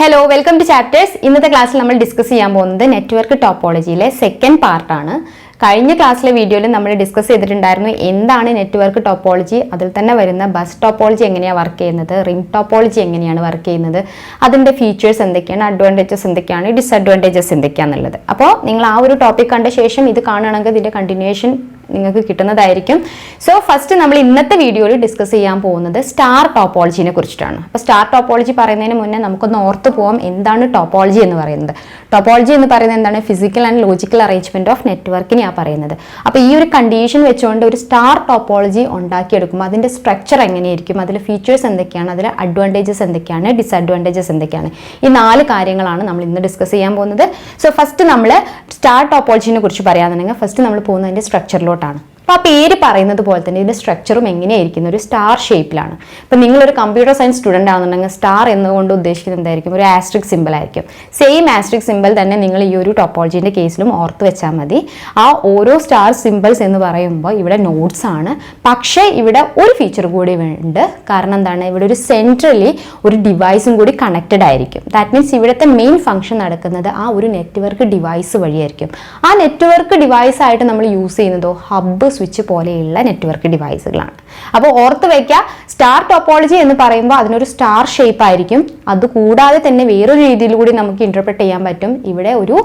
Hello welcome to chapters. ഇന്നത്തെ ക്ലാസ്സിൽ നമ്മൾ ഡിസ്കസ് ചെയ്യാൻ പോകുന്നത് നെറ്റ്വർക്ക് ടോപ്പോളജിയിലെ സെക്കൻഡ് പാർട്ടാണ്. കഴിഞ്ഞ ക്ലാസ്സിലെ വീഡിയോയിൽ നമ്മൾ ഡിസ്കസ് ചെയ്തിട്ടുണ്ടായിരുന്നു എന്താണ് നെറ്റ്വർക്ക് ടോപ്പോളജി, അതിൽ തന്നെ വരുന്ന ബസ് ടോപ്പോളജി എങ്ങനെയാണ് വർക്ക് ചെയ്യുന്നത്, റിംഗ് ടോപ്പോളജി എങ്ങനെയാണ് വർക്ക് ചെയ്യുന്നത്, അതിൻ്റെ ഫീച്ചേഴ്സ് എന്തൊക്കെയാണ്, അഡ്വാൻറ്റേജസ് എന്തൊക്കെയാണ്, ഡിസഡ്വാൻറ്റേജസ് എന്തൊക്കെയാണെന്നുള്ളത്. അപ്പോൾ നിങ്ങൾ ആ ഒരു ടോപ്പിക് കണ്ട ശേഷം ഇത് കാണുകയാണെങ്കിൽ ഇതിൻ്റെ കണ്ടിന്യൂഷൻ നിങ്ങൾക്ക് കിട്ടുന്നതായിരിക്കും. സോ ഫസ്റ്റ് നമ്മൾ ഇന്നത്തെ വീഡിയോയിൽ ഡിസ്കസ് ചെയ്യാൻ പോകുന്നത് സ്റ്റാർ ടോപ്പോളജിനെ കുറിച്ചിട്ടാണ്. അപ്പോൾ സ്റ്റാർ ടോപ്പോളജി പറയുന്നതിന് മുന്നേ നമുക്കൊന്ന് ഓർത്ത് പോകാം എന്താണ് ടോപ്പോളജി എന്ന് പറയുന്നത്. ടോപ്പോളജി എന്ന് പറയുന്നത് എന്താണ്? Physical and logical arrangement of നെറ്റ്വർക്കിനെയാണ് പറയുന്നത്. അപ്പോൾ ഈ ഒരു കണ്ടീഷൻ വെച്ചുകൊണ്ട് ഒരു സ്റ്റാർ ടോപ്പോളജി ഉണ്ടാക്കിയെടുക്കുമ്പോൾ അതിൻ്റെ സ്ട്രക്ചർ എങ്ങനെയായിരിക്കും, അതിൽ ഫീച്ചേഴ്സ് എന്തൊക്കെയാണ്, അതിൽ അഡ്വാൻറ്റേജസ് എന്തൊക്കെയാണ്, ഡിസഡ്വാൻറ്റേജസ് എന്തൊക്കെയാണ്, ഈ 4 കാര്യങ്ങളാണ് നമ്മൾ ഇന്ന് ഡിസ്കസ് ചെയ്യാൻ പോകുന്നത്. സോ ഫസ്റ്റ് നമ്മൾ സ്റ്റാർ ടോപ്പോളജിനെ കുറിച്ച് പറയാന്നുണ്ടെങ്കിൽ ഫസ്റ്റ് നമ്മൾ പോകുന്നതിൻ്റെ സ്ട്രക്ചറിലോട്ടാണ്. അപ്പോൾ ആ പേര് പറയുന്നത് പോലെ തന്നെ ഇതിൻ്റെ സ്ട്രക്ചറും എങ്ങനെയായിരിക്കും, ഒരു സ്റ്റാർ ഷേപ്പിലാണ്. ഇപ്പം നിങ്ങളൊരു കമ്പ്യൂട്ടർ സയൻസ് സ്റ്റുഡൻ്റ് ആണെന്നുണ്ടെങ്കിൽ സ്റ്റാർ എന്നുകൊണ്ട് ഉദ്ദേശിക്കുന്നത് എന്തായിരിക്കും? ഒരു ആസ്ട്രിക് സിമ്പിൾ ആയിരിക്കും. സെയിം ആസ്ട്രിക് സിമ്പിൾ തന്നെ നിങ്ങൾ ഈ ഒരു ടോപ്പോളജീൻ്റെ കേസിലും ഓർത്ത് വെച്ചാൽ മതി. ആ ഓരോ സ്റ്റാർ സിമ്പിൾസ് എന്ന് പറയുമ്പോൾ ഇവിടെ നോട്ട്സ് ആണ്. പക്ഷേ ഇവിടെ ഒരു ഫീച്ചർ കൂടി ഉണ്ട്. കാരണം എന്താണ്? ഇവിടെ ഒരു സെൻട്രലി ഒരു ഡിവൈസും കൂടി കണക്റ്റഡ് ആയിരിക്കും. ദാറ്റ് മീൻസ് ഇവിടുത്തെ മെയിൻ ഫംഗ്ഷൻ നടക്കുന്നത് ആ ഒരു നെറ്റ്വർക്ക് ഡിവൈസ് വഴിയായിരിക്കും. ആ നെറ്റ്വർക്ക് ഡിവൈസ് ആയിട്ട് നമ്മൾ യൂസ് ചെയ്യുന്നതോ ഹബ്ബ്, സ്വിച്ച് പോലെയുള്ള നെറ്റ്വർക്ക് ഡിവൈസുകളാണ്. അപ്പോൾ ഓർത്ത് വയ്ക്കുക, സ്റ്റാർ ടോപ്പോളജി എന്ന് പറയുമ്പോൾ അതിനൊരു സ്റ്റാർ ഷേപ്പ് ആയിരിക്കും. അതുകൂടാതെ തന്നെ വേറൊരു രീതിയിൽ കൂടി നമുക്ക് ഇന്റർപ്രറ്റ് ചെയ്യാൻ പറ്റും. ഇവിടെ ഒരു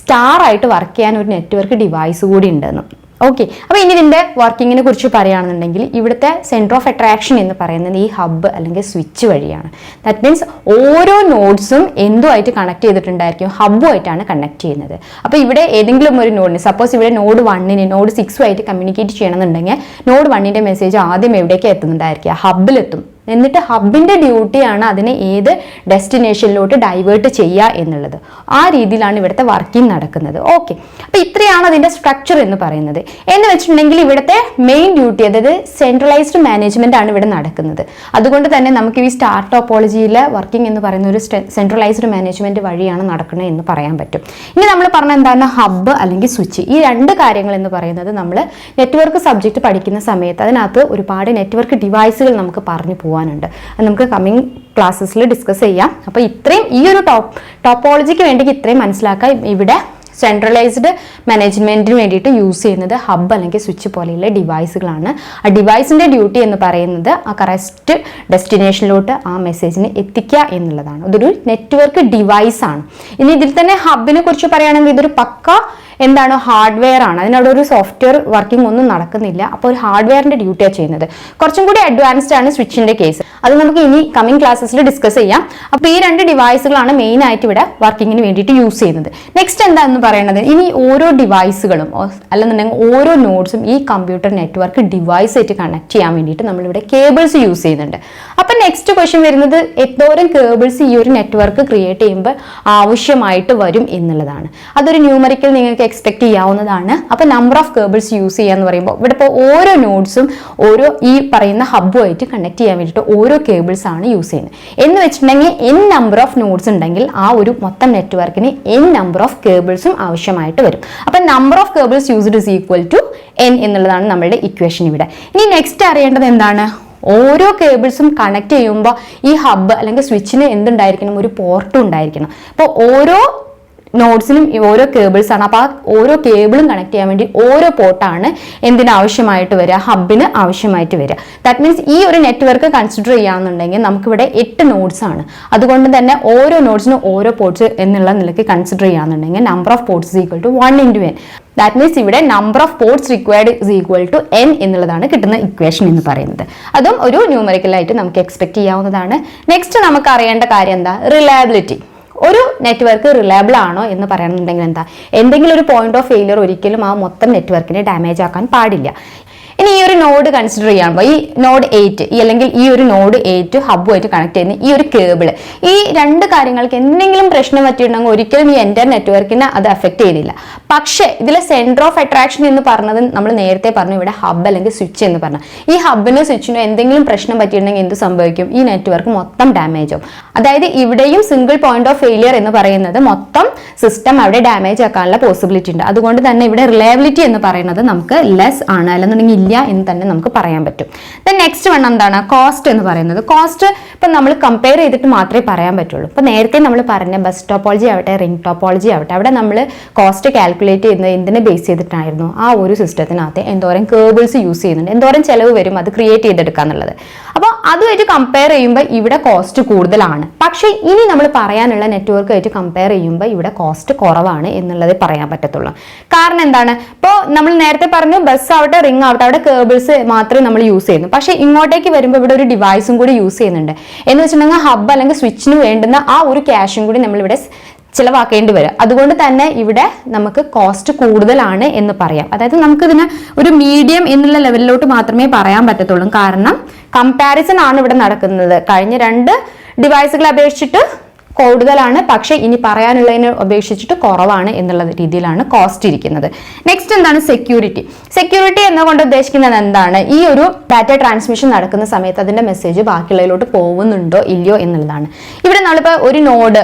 സ്റ്റാർ ആയിട്ട് വർക്ക് ചെയ്യാൻ ഒരു നെറ്റ്വർക്ക് ഡിവൈസ് കൂടി ഉണ്ടെന്ന്. ഓക്കെ, അപ്പോൾ ഇനി ഇതിൻ്റെ വർക്കിങ്ങിനെ കുറിച്ച് പറയുകയാണെന്നുണ്ടെങ്കിൽ ഇവിടുത്തെ സെൻറ്റർ ഓഫ് അട്രാക്ഷൻ എന്ന് പറയുന്നത് ഈ ഹബ്ബ് അല്ലെങ്കിൽ സ്വിച്ച് വഴിയാണ്. ദാറ്റ് മീൻസ് ഓരോ നോഡ്സും എന്തുമായിട്ട് കണക്ട് ചെയ്തിട്ടുണ്ടായിരിക്കും? ഹബ്ബുമായിട്ടാണ് കണക്ട് ചെയ്യുന്നത്. അപ്പോൾ ഇവിടെ ഏതെങ്കിലും ഒരു നോഡിന്, സപ്പോസ് ഇവിടെ നോഡ് 1ന് നോഡ് 6 കമ്മ്യൂണിക്കേറ്റ് ചെയ്യണമെന്നുണ്ടെങ്കിൽ നോഡ് 1ന്റെ മെസ്സേജ് ആദ്യം എവിടേക്ക് എത്തുന്നുണ്ടായിരിക്കുക? ഹബ്ബിലെത്തും. എന്നിട്ട് ഹബിൻ്റെ ഡ്യൂട്ടിയാണ് അതിനെ ഏത് ഡെസ്റ്റിനേഷനിലോട്ട് ഡൈവേർട്ട് ചെയ്യുക എന്നുള്ളത്. ആ രീതിയിലാണ് ഇവിടുത്തെ വർക്കിംഗ് നടക്കുന്നത്. ഓക്കെ, അപ്പോൾ ഇത്രയാണ് അതിൻ്റെ സ്ട്രക്ചർ എന്ന് പറയുന്നത്. എന്ന് വെച്ചിട്ടുണ്ടെങ്കിൽ ഇവിടുത്തെ മെയിൻ ഡ്യൂട്ടി, അതായത് സെൻട്രലൈസ്ഡ് മാനേജ്മെന്റ് ആണ് ഇവിടെ നടക്കുന്നത്. അതുകൊണ്ട് തന്നെ നമുക്ക് ഈ സ്റ്റാർ ടോപ്പോളജിയിലെ വർക്കിംഗ് എന്ന് പറയുന്ന ഒരു സെൻട്രലൈസ്ഡ് മാനേജ്മെന്റ് വഴിയാണ് നടക്കുന്നത് എന്ന് പറയാൻ പറ്റും. ഇനി നമ്മൾ പറഞ്ഞ എന്താണ്? ഹബ്ബ് അല്ലെങ്കിൽ സ്വിച്ച്. ഈ 2 കാര്യങ്ങൾ എന്ന് പറയുന്നത് നമ്മൾ നെറ്റ്വർക്ക് സബ്ജക്റ്റ് പഠിക്കുന്ന സമയത്ത് അതിനകത്ത് ഒരുപാട് നെറ്റ്വർക്ക് ഡിവൈസുകൾ നമുക്ക് പറഞ്ഞു പോകാനുണ്ട്. അത് നമുക്ക് കമ്മിങ് ക്ലാസ്സസിൽ ഡിസ്കസ് ചെയ്യാം. അപ്പോൾ ഇത്രയും ഈ ഒരു ടോപ്പോളജിക്ക് വേണ്ടി ഇത്രയും മനസ്സിലാക്കാം. ഇവിടെ സെൻട്രലൈസ്ഡ് മാനേജ്മെന്റിന് വേണ്ടിയിട്ട് യൂസ് ചെയ്യുന്നത് ഹബ്ബ് അല്ലെങ്കിൽ സ്വിച്ച് പോലെയുള്ള ഡിവൈസുകളാണ്. ആ ഡിവൈസിൻ്റെ ഡ്യൂട്ടി എന്ന് പറയുന്നത് ആ കറക്റ്റ് ഡെസ്റ്റിനേഷനിലോട്ട് ആ മെസ്സേജിനെ എത്തിക്കുക എന്നുള്ളതാണ്. ഇതൊരു നെറ്റ്വർക്ക് ഡിവൈസാണ്. ഇനി ഇതിൽ തന്നെ ഹബ്ബിനെ കുറിച്ച് പറയുകയാണെങ്കിൽ ഇതൊരു പക്ക എന്താണ്? ഹാർഡ്വെയർ ആണ്. അതിനവിടെ ഒരു സോഫ്റ്റ്വെയർ വർക്കിംഗ് ഒന്നും നടക്കുന്നില്ല. അപ്പോൾ ഒരു ഹാർഡ്വെയറിന്റെ ഡ്യൂട്ടിയാണ് ചെയ്യുന്നത്. കുറച്ചും കൂടി അഡ്വാൻസ്ഡ് ആണ് സ്വിച്ചിന്റെ കേസ്. അത് നമുക്ക് ഇനി കമ്മിങ് ക്ലാസ്സസിൽ ഡിസ്കസ് ചെയ്യാം. അപ്പോൾ ഈ 2 ഡിവൈസുകളാണ് മെയിൻ ആയിട്ട് ഇവിടെ വർക്കിങ്ങിന് വേണ്ടിയിട്ട് യൂസ് ചെയ്യുന്നത്. നെക്സ്റ്റ് എന്താണെന്ന് പറയുന്നത്, ഇനി ഓരോ ഡിവൈസുകളും അല്ലെന്നുണ്ടെങ്കിൽ ഓരോ നോഡ്സും ഈ കമ്പ്യൂട്ടർ നെറ്റ്വർക്ക് ഡിവൈസ് ആയിട്ട് കണക്ട് ചെയ്യാൻ വേണ്ടിയിട്ട് നമ്മളിവിടെ കേബിൾസ് യൂസ് ചെയ്യുന്നുണ്ട്. അപ്പം നെക്സ്റ്റ് ക്വസ്റ്റ്യൻ വരുന്നത് എന്തോരം കേബിൾസ് ഈ ഒരു നെറ്റ്വർക്ക് ക്രിയേറ്റ് ചെയ്യുമ്പോൾ ആവശ്യമായിട്ട് വരും എന്നുള്ളതാണ്. അതൊരു ന്യൂമറിക്കൽ നിങ്ങൾക്ക് എക്സ്പെക്ട് ചെയ്യാവുന്നതാണ്. അപ്പോൾ നമ്പർ ഓഫ് കേബിൾസ് യൂസ് ചെയ്യുക എന്ന് പറയുമ്പോൾ ഇവിടെ ഇപ്പോൾ ഓരോ നോഡ്സും ഓരോ ഈ പറയുന്ന ഹബ്ബുമായിട്ട് കണക്ട് ചെയ്യാൻ വേണ്ടിയിട്ട് ഓരോ കേബിൾസ് ആണ് യൂസ് ചെയ്യുന്നത്. എന്ന് വെച്ചിട്ടുണ്ടെങ്കിൽ n നമ്പർ ഓഫ് നോഡ്സ് ഉണ്ടെങ്കിൽ ആ ഒരു മൊത്തം നെറ്റ്വർക്കിന് n നമ്പർ ഓഫ് കേബിൾസും ആവശ്യമായിട്ട് വരും. അപ്പം number of cables used is equal to n എന്നുള്ളതാണ് നമ്മളുടെ ഇക്വേഷൻ ഇവിടെ. ഇനി നെക്സ്റ്റ് അറിയേണ്ടത് എന്താണ്? ഓരോ കേബിൾസും കണക്ട് ചെയ്യുമ്പോൾ ഈ ഹബ്ബ് അല്ലെങ്കിൽ സ്വിച്ചിന് എന്തുണ്ടായിരിക്കണം? ഒരു പോർട്ടും ഉണ്ടായിരിക്കണം. അപ്പോൾ ഓരോ നോഡ്സിനും ഓരോ കേബിൾസ് ആണ്. അപ്പോൾ ആ ഓരോ കേബിളും കണക്ട് ചെയ്യാൻ വേണ്ടി ഓരോ പോർട്ടാണ് എന്തിനാവശ്യമായിട്ട് വരിക? ഹബ്ബിന് ആവശ്യമായിട്ട് വരിക. ദാറ്റ് മീൻസ് ഈ ഒരു നെറ്റ്വർക്ക് കൺസിഡർ ചെയ്യുകയാണെന്നുണ്ടെങ്കിൽ നമുക്കിവിടെ 8 നോഡ്സ് ആണ്. അതുകൊണ്ട് തന്നെ ഓരോ നോഡ്സിനും ഓരോ പോർട്സ് എന്നുള്ള നിലയ്ക്ക് കൺസിഡർ ചെയ്യുകയാണെന്നുണ്ടെങ്കിൽ number of ports equal to 1 × n. That means ഇവിടെ number of ports required is equal to n എന്നുള്ളതാണ് കിട്ടുന്ന ഇക്വേഷൻ എന്ന് പറയുന്നത്. അതും ഒരു ന്യൂമറിക്കലായിട്ട് നമുക്ക് എക്സ്പെക്ട് ചെയ്യാവുന്നതാണ്. നെക്സ്റ്റ് നമുക്ക് അറിയേണ്ട കാര്യം എന്താ? റിലയബിലിറ്റി. ഒരു നെറ്റ്വർക്ക് റിലയബിൾ ആണോ എന്ന് പറയുന്നുണ്ടെങ്കിൽ എന്താ? എന്തെങ്കിലും ഒരു പോയിന്റ് ഓഫ് ഫെയിലിയർ ഒരിക്കലും ആ മൊത്തം നെറ്റ്വർക്കിനെ ഡാമേജ് ആക്കാൻ പാടില്ല. ഇനി ഈ ഒരു നോഡ് കൺസിഡർ ചെയ്യുമ്പോൾ ഈ നോഡ് 8 അല്ലെങ്കിൽ ഈ ഒരു നോഡ് 8 ഹബ്ബുമായിട്ട് കണക്ട് ചെയ്യുന്ന ഈ ഒരു കേബിൾ, ഈ 2 കാര്യങ്ങൾക്ക് എന്തെങ്കിലും പ്രശ്നം പറ്റിയിട്ടുണ്ടെങ്കിൽ ഒരിക്കലും ഈ എൻ്റെ നെറ്റ്വർക്കിനെ അത് അഫക്റ്റ് ചെയ്തില്ല. പക്ഷേ ഇതിലെ സെൻറ്റർ ഓഫ് അട്രാക്ഷൻ എന്ന് പറഞ്ഞത് നമ്മൾ നേരത്തെ പറഞ്ഞു, ഇവിടെ ഹബ്ബ് അല്ലെങ്കിൽ സ്വിച്ച് എന്ന് പറഞ്ഞു. ഈ ഹബ്ബിനോ സ്വിച്ചിനോ എന്തെങ്കിലും പ്രശ്നം പറ്റിയിട്ടുണ്ടെങ്കിൽ എന്ത് സംഭവിക്കും? ഈ നെറ്റ്വർക്ക് മൊത്തം ഡാമേജ് ആവും. അതായത് ഇവിടെയും സിംഗിൾ പോയിന്റ് ഓഫ് ഫെയിലിയർ എന്ന് പറയുന്നത് മൊത്തം സിസ്റ്റം അവിടെ ഡാമേജ് ആക്കാനുള്ള പോസിബിലിറ്റി ഉണ്ട്. അതുകൊണ്ട് തന്നെ ഇവിടെ റിലയബിലിറ്റി എന്ന് പറയുന്നത് നമുക്ക് ലെസ് ആണ്, അല്ലെന്നുണ്ടെങ്കിൽ ഇല്ല എന്ന് തന്നെ നമുക്ക് പറയാൻ പറ്റും. ദെൻ നെക്സ്റ്റ് വൺ എന്താണ് കോസ്റ്റ് എന്ന് പറയുന്നത്. കോസ്റ്റ് ഇപ്പം നമ്മൾ കമ്പയർ ചെയ്തിട്ട് മാത്രമേ പറയാൻ പറ്റുള്ളൂ. ഇപ്പം നേരത്തെ നമ്മൾ പറഞ്ഞ ബസ് ടോപ്പോളജി ആവട്ടെ റിംഗ് ടോപ്പോളജി ആവട്ടെ അവിടെ നമ്മൾ കോസ്റ്റ് കാൽക്കുലേറ്റ് ചെയ്യുന്നത് എന്തിനെ ബേസ് ചെയ്തിട്ടായിരുന്നു, ആ ഒരു സിസ്റ്റത്തിനകത്ത് എന്തോരം കേബിൾസ് യൂസ് ചെയ്യുന്നുണ്ട്, എന്തോരം ചിലവ് വരും അത് ക്രിയേറ്റ് ചെയ്തെടുക്കുക എന്നുള്ളത്. അപ്പോൾ അതുമായിട്ട് കമ്പയർ ചെയ്യുമ്പോൾ ഇവിടെ കോസ്റ്റ് കൂടുതലാണ്. പക്ഷേ ഇനി നമ്മൾ പറയാനുള്ള നെറ്റ്വർക്കുമായിട്ട് കമ്പയർ ചെയ്യുമ്പോൾ ഇവിടെ കോസ്റ്റ് കുറവാണ് എന്നുള്ളത് പറയാൻ പറ്റത്തുള്ളൂ. കാരണം എന്താണ്, ഇപ്പോൾ നമ്മൾ നേരത്തെ പറഞ്ഞു ബസ് ആവട്ടെ റിംഗ് ആവട്ടെ അവിടെ കേബിൾസ് മാത്രമേ നമ്മൾ യൂസ് ചെയ്യുന്നു. പക്ഷേ ഇങ്ങോട്ടേക്ക് വരുമ്പോൾ ഇവിടെ ഒരു ഡിവൈസും കൂടി യൂസ് ചെയ്യുന്നുണ്ട്. എന്ന് വെച്ചിട്ടുണ്ടെങ്കിൽ ഹബ്ബ് അല്ലെങ്കിൽ സ്വിച്ചിന് വേണ്ടുന്ന ആ ഒരു ക്യാഷും കൂടി നമ്മളിവിടെ ചിലവാക്കേണ്ടി വരും. അതുകൊണ്ട് തന്നെ ഇവിടെ നമുക്ക് കോസ്റ്റ് കൂടുതലാണ് എന്ന് പറയാം. അതായത് നമുക്കിതിനെ ഒരു മീഡിയം എന്നുള്ള ലെവലിലോട്ട് മാത്രമേ പറയാൻ പറ്റത്തുള്ളൂ. കാരണം കമ്പാരിസൺ ആണ് ഇവിടെ നടക്കുന്നത്. കഴിഞ്ഞ 2 ഡിവൈസുകളെ അപേക്ഷിച്ചിട്ട് കൂടുതലാണ്, പക്ഷേ ഇനി പറയാനുള്ളതിനെ അപേക്ഷിച്ചിട്ട് കുറവാണ് എന്നുള്ള രീതിയിലാണ് കോസ്റ്റ് ഇരിക്കുന്നത്. നെക്സ്റ്റ് എന്താണ് സെക്യൂരിറ്റി. സെക്യൂരിറ്റി എന്നുകൊണ്ട് ഉദ്ദേശിക്കുന്നത് എന്താണ്, ഈ ഒരു ഡാറ്റ ട്രാൻസ്മിഷൻ നടക്കുന്ന സമയത്ത് അതിന്റെ മെസ്സേജ് ബാക്കിയുള്ളതിലോട്ട് പോകുന്നുണ്ടോ ഇല്ലയോ എന്നുള്ളതാണ്. ഇവിടെ നമ്മളിപ്പോൾ ഒരു നോഡ്